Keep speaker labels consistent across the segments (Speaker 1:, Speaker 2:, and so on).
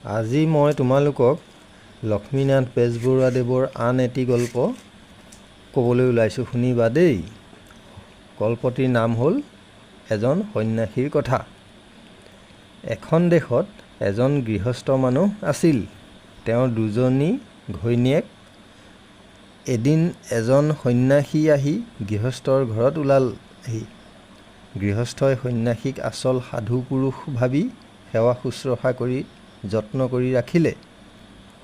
Speaker 1: আজি মই তোমালোকক লক্ষ্মীনাথ বেজবৰুৱাদেৱৰ আন এটি গল্প ক'বলৈ ওলাইছোঁ, শুনিবা দেই। গল্পটিৰ নাম হ'ল এজন সন্ন্যাসীৰ কথা। এখন দেশত এজন গৃহস্থ মানুহ আছিল। তেওঁৰ দুজনী ঘৈণীয়েক। এদিন এজন সন্ন্যাসী আহি গৃহস্থৰ ঘৰত ওলালহি। গৃহস্থই সন্ন্যাসীক আচল সাধু পুৰুষ ভাবি সেৱা শুশ্ৰূষা কৰি যত্ন কৰি ৰাখিলে।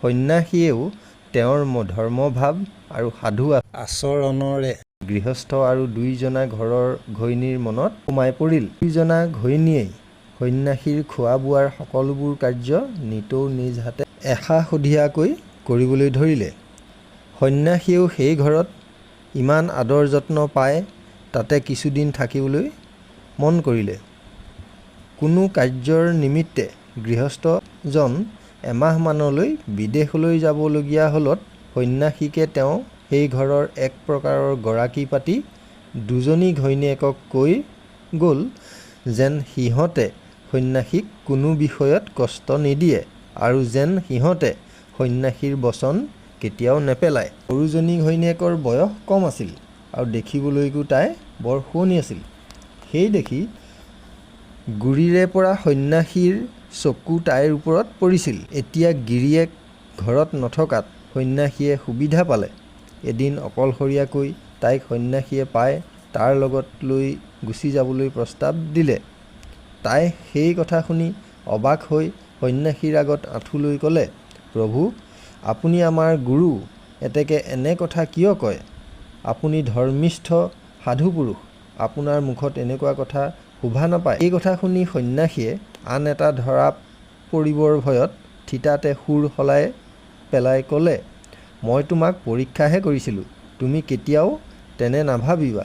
Speaker 1: সন্ন্যাসীয়েও তেওঁৰ ধৰ্মভাৱ আৰু সাধু আচৰণেৰে গৃহস্থ আৰু দুইজনা ঘৰৰ ঘৈণীৰ মনত সোমাই পৰিল। দুইজনা ঘৈণীয়েই সন্ন্যাসীৰ খোৱা বোৱাৰ সকলোবোৰ কাৰ্য নিতৌ নিজ হাতে এসাসুধীয়াকৈ কৰিবলৈ ধৰিলে। সন্ন্যাসীয়েও সেই ঘৰত ইমান আদৰ যত্ন পায় তাতে কিছুদিন থাকিবলৈ মন কৰিলে। কোনো কাৰ্যৰ নিমিত্তে গৃহস্থজন এমাহমানলৈ বিদেশলৈ যাবলগীয়া হ'লত সন্ন্যাসীকে তেওঁ সেই ঘৰৰ এক প্ৰকাৰৰ গৰাকী পাতি দুজনী ঘৈণীয়েকক কৈ গ'ল যেন সিহঁতে সন্ন্যাসীক কোনো বিষয়ত কষ্ট নিদিয়ে আৰু যেন সিহঁতে সন্ন্যাসীৰ বচন কেতিয়াও নেপেলায়। সৰুজনী ঘৈণীয়েকৰ বয়স কম আছিল আৰু দেখিবলৈকো তাই বৰ শুৱনি আছিল। সেই দেখি গুৰিৰে পৰা সন্ন্যাসীৰ চকু তাইৰ ওপৰত পৰিছিল। এতিয়া গিৰিয়েক ঘৰত নথকাত সন্ন্যাসীয়ে সুবিধা পালে। এদিন অকলশৰীয়াকৈ তাইক সন্ন্যাসীয়ে পাই তাৰ লগত লৈ গুচি যাবলৈ প্ৰস্তাৱ দিলে। তাই সেই কথা শুনি অবাক হৈ সন্ন্যাসীৰ আগত আঁঠু লৈ ক'লে, প্ৰভু, আপুনি আমাৰ গুৰু, এতেকে এনে কথা কিয় কয়? আপুনি ধৰ্মিষ্ঠ সাধু পুৰুষ, আপোনাৰ মুখত এনেকুৱা কথা শোভা নাপায়। এই কথা শুনি সন্ন্যাসীয়ে আন এটা ধৰা পৰিবৰ ভয়ত থিতাতে সুৰ সলাই পেলাই ক'লে, মই তোমাক পৰীক্ষাহে কৰিছিলোঁ, তুমি কেতিয়াও তেনে নাভাবিবা।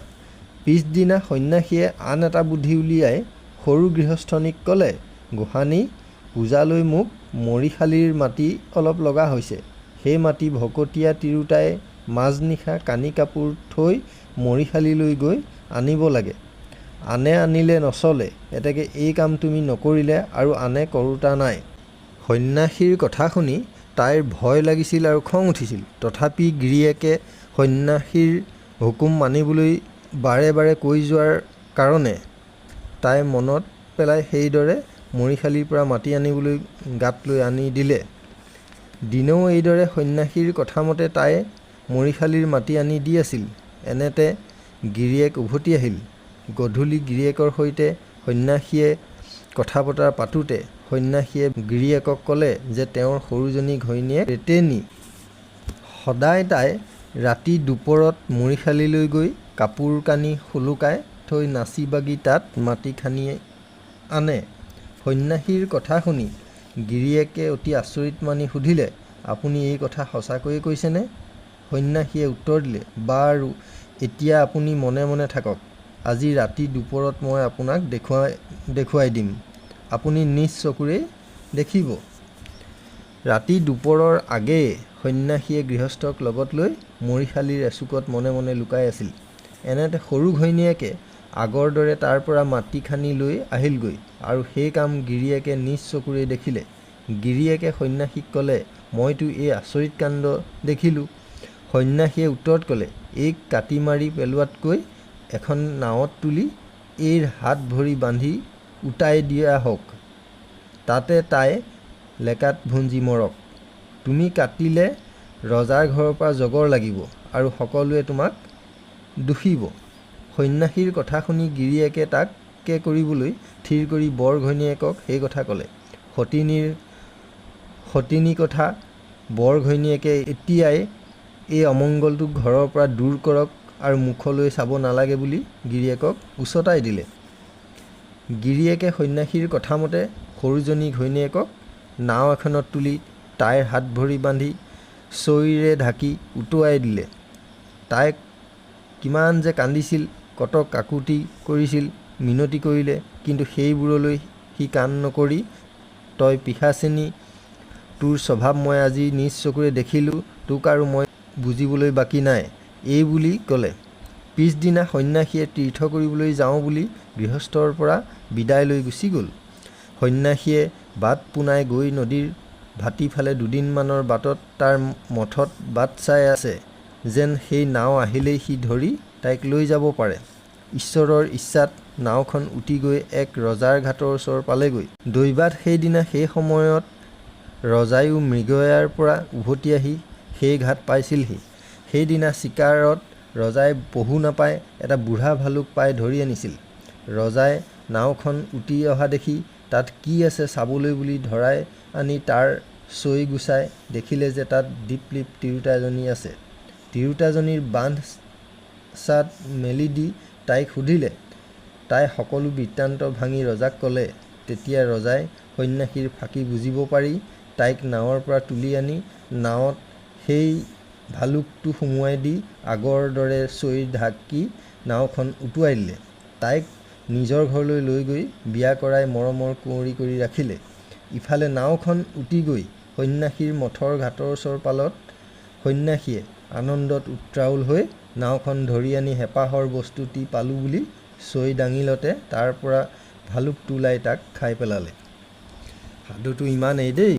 Speaker 1: পিছদিনা সন্ন্যাসীয়ে আন এটা বুদ্ধি উলিয়াই সৰু গৃহস্থনীক ক'লে, গোসানী, পূজালৈ মোক মৰিশালিৰ মাটি অলপ লগা হৈছে। সেই মাটি ভকতীয়া তিৰোতাই মাজনিশা কানি কাপোৰ থৈ মৰিশালিলৈ গৈ আনিব লাগে। আনে আনিলে নচলে, এতেকে এই কাম তুমি নকৰিলে আৰু আনে কৰোঁতা নাই। সন্ন্যাসীৰ কথা শুনি তাইৰ ভয় লাগিছিল আৰু খং উঠিছিল। তথাপি গিৰিয়েকে সন্ন্যাসীৰ হুকুম মানিবলৈ বাৰে বাৰে কৈ যোৱাৰ কাৰণে তাই মনত পেলাই সেইদৰে মৰিশালিৰ পৰা মাটি আনিবলৈ গাত লৈ আনি দিলে। দিনেও এইদৰে সন্ন্যাসীৰ কথামতে তাই মৰিশালিৰ মাটি আনি দি আছিল। এনেতে গিৰিয়েক উভতি আহিল। গধূলি গিৰিয়েকৰ সৈতে সন্ন্যাসীয়ে কথা বতৰা পাতোঁতে সন্ন্যাসীয়ে গিৰিয়েকক ক'লে যে তেওঁৰ সৰুজনী ঘৈণীয়েক পেটেনী। সদায় তাই ৰাতি দুপৰত মৰিশালিলৈ গৈ কাপোৰ কানি সোলোকাই থৈ নাচি বাগি তাত মাটি খানি আনে। সন্ন্যাসীৰ কথা শুনি গিৰিয়েকে অতি আচৰিত মানি সুধিলে, আপুনি এই কথা সঁচাকৈয়ে কৈছেনে? সন্ন্যাসীয়ে উত্তৰ দিলে, বাৰু এতিয়া আপুনি মনে মনে থাকক। আজি ৰাতি দুপৰত মই আপোনাক দেখুৱাই দিম, আপুনি নিজ চকুৰেই দেখিব। ৰাতি দুপৰৰ আগেয়ে সন্ন্যাসীয়ে গৃহস্থক লগত লৈ মৰিশালিৰ এচুকত মনে মনে লুকাই আছিল। এনেতে সৰু ঘৈণীয়েকে আগৰ দৰে তাৰ পৰা মাটি খানি লৈ আহিলগৈ আৰু সেই কাম গিৰিয়েকে নিজ চকুৰেই দেখিলে। গিৰিয়েকে সন্ন্যাসীক ক'লে, মইতো এই আচৰিত কাণ্ড দেখিলোঁ। সন্ন্যাসীয়ে উত্তৰত ক'লে, এইক কাটি মাৰি পেলোৱাতকৈ এখন নাৱত তুলি এইৰ হাত ভৰি বান্ধি উটাই দিয়া হওক, তাতে তাই লেকাত ভুঞ্জি মৰক। তুমি কাটিলে ৰজাৰ ঘৰৰ পৰা জগৰ লাগিব আৰু সকলোৱে তোমাক দূষিব। সন্ন্যাসীৰ কথা শুনি গিৰিয়েকে তাকে কৰিবলৈ থিৰ কৰি বৰ ঘৈণীয়েকক সেই কথা ক'লে। সতিনী কথা বৰ ঘৈণীয়েকে এতিয়াই এই অমংগলটোক ঘৰৰ পৰা দূৰ কৰক আৰু মুখলৈ চাব নালাগে বুলি গিৰিয়েকক উচতাই দিলে। গিৰিয়েকে সন্ন্যাসীৰ কথামতে সৰুজনী ঘৈণীয়েকক নাও এখনত তুলি তাইৰ হাত ভৰি বান্ধি চৈৰে ঢাকি উটুৱাই দিলে। তাই কিমান যে কান্দিছিল, কত কাকুতি কৰিছিল, মিনতি কৰিলে, কিন্তু সেইবোৰলৈ সি কাণ নকৰি, তই পিশাচিনী, তোৰ স্বভাৱ মই আজি নিজ চকুৰে দেখিলোঁ, তোক আৰু মই বুজিবলৈ বাকী নাই, এই বুলি ক'লে। পিছদিনা সন্ন্যাসীয়ে তীৰ্থ কৰিবলৈ যাওঁ বুলি গৃহস্থৰ পৰা বিদায় লৈ গুচি গ'ল। সন্ন্যাসীয়ে বাট পোনাই গৈ নদীৰ ভাটিফালে দুদিনমানৰ বাটত তাৰ মঠত বাট চাই আছে, যেন সেই নাও আহিলেই সি ধৰি তাইক লৈ যাব পাৰে। ঈশ্বৰৰ ইচ্ছাত নাওখন উটি গৈ এক ৰজাৰ ঘাটৰ ওচৰ পালেগৈ। দৈবাত সেইদিনা সেই সময়ত ৰজায়ো মৃগয়াৰ পৰা উভতি আহি সেই ঘাট পাইছিলহি। সেইদিনা চিকাৰত ৰজাই পহু নাপাই এটা বুঢ়া ভালুক পাই ধৰি আনিছিল। ৰজাই নাওখন উটি অহা দেখি তাত কি আছে চাবলৈ বুলি ধৰাই আনি তাৰ চৈ গুচাই দেখিলে যে তাত দীপলীপ তিৰোতা এজনী আছে। তিৰোতাজনীৰ বান্ধ চাত মেলি দি তাইক সুধিলে। তাই সকলো বৃত্তান্ত ভাঙি ৰজাক ক'লে। তেতিয়া ৰজাই সন্ন্যাসীৰ ফাঁকি বুজিব পাৰি তাইক নাৱৰ পৰা তুলি আনি নাৱত সেই ভালুকটো সুমুৱাই দি আগৰ দৰে চৈ ঢাকি নাওখন উটুৱাই দিলে। তাইক নিজৰ ঘৰলৈ লৈ গৈ বিয়া কৰাই মৰমৰ কুঁৱৰী কৰি ৰাখিলে। ইফালে নাওখন উটি গৈ সন্ন্যাসীৰ মঠৰ ঘাটৰ ওচৰ পালত সন্ন্যাসীয়ে আনন্দত উত্ৰাৱল হৈ নাওখন ধৰি আনি হেঁপাহৰ বস্তুটি পালোঁ বুলি চৈ দাঙিলতে তাৰ পৰা ভালুকটো ওলাই তাক খাই পেলালে। সাধুটো ইমানেই দেই।